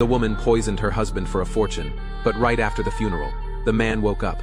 The woman poisoned her husband for a fortune, but right after the funeral, the man woke up.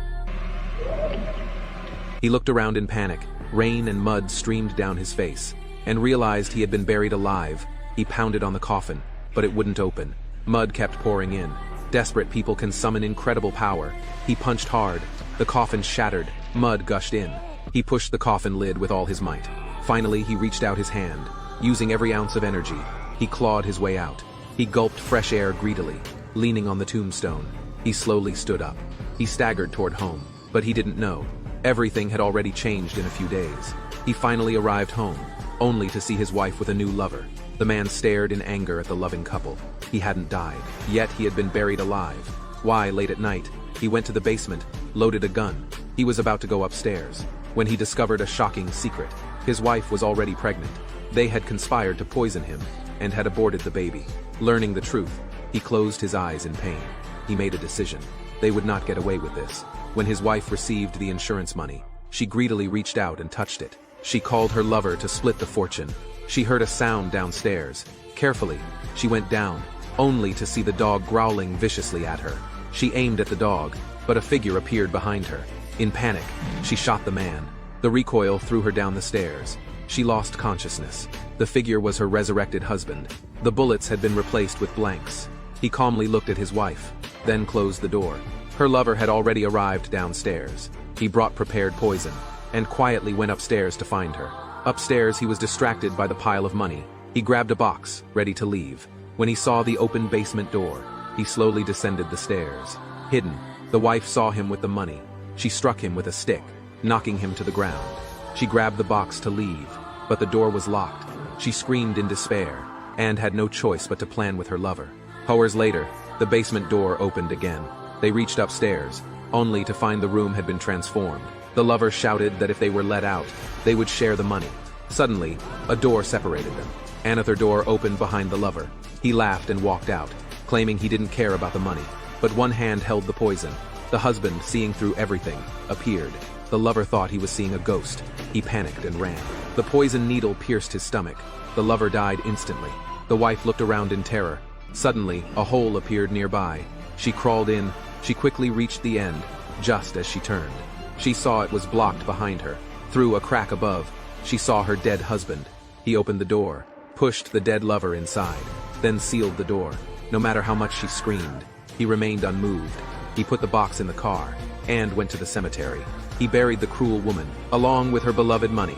He looked around in panic. Rain and mud streamed down his face, and realized he had been buried alive. He pounded on the coffin, but it wouldn't open. Mud kept pouring in. Desperate people can summon incredible power. He punched hard. The coffin shattered. Mud gushed in. He pushed the coffin lid with all his might. Finally, he reached out his hand. Using every ounce of energy, he clawed his way out. He gulped fresh air greedily, leaning on the tombstone. He slowly stood up. He staggered toward home, but he didn't know. Everything had already changed in a few days. He finally arrived home, only to see his wife with a new lover. The man stared in anger at the loving couple. He hadn't died, yet he had been buried alive. Why, late at night, he went to the basement, loaded a gun. He was about to go upstairs, when he discovered a shocking secret. His wife was already pregnant. They had conspired to poison him, and had aborted the baby. Learning the truth, he closed his eyes in pain. He made a decision. They would not get away with this. When his wife received the insurance money, she greedily reached out and touched it. She called her lover to split the fortune. She heard a sound downstairs. Carefully, she went down, only to see the dog growling viciously at her. She aimed at the dog, but a figure appeared behind her. In panic, she shot the man. The recoil threw her down the stairs. She lost consciousness. The figure was her resurrected husband. The bullets had been replaced with blanks. He calmly looked at his wife, then closed the door. Her lover had already arrived downstairs. He brought prepared poison, and quietly went upstairs to find her. Upstairs, he was distracted by the pile of money. He grabbed a box, ready to leave. When he saw the open basement door, he slowly descended the stairs. Hidden, the wife saw him with the money. She struck him with a stick, knocking him to the ground. She grabbed the box to leave, but the door was locked. She screamed in despair, and had no choice but to plan with her lover. Hours later, the basement door opened again. They reached upstairs, only to find the room had been transformed. The lover shouted that if they were let out, they would share the money. Suddenly, a door separated them. Another door opened behind the lover. He laughed and walked out, claiming he didn't care about the money. But one hand held the poison. The husband, seeing through everything, appeared. The lover thought he was seeing a ghost. He panicked and ran. The poison needle pierced his stomach. The lover died instantly. The wife looked around in terror. Suddenly, a hole appeared nearby. She crawled in. She quickly reached the end, just as she turned. She saw it was blocked behind her. Through a crack above, she saw her dead husband. He opened the door, pushed the dead lover inside, then sealed the door. No matter how much she screamed, he remained unmoved. He put the box in the car, and went to the cemetery. He buried the cruel woman, along with her beloved money.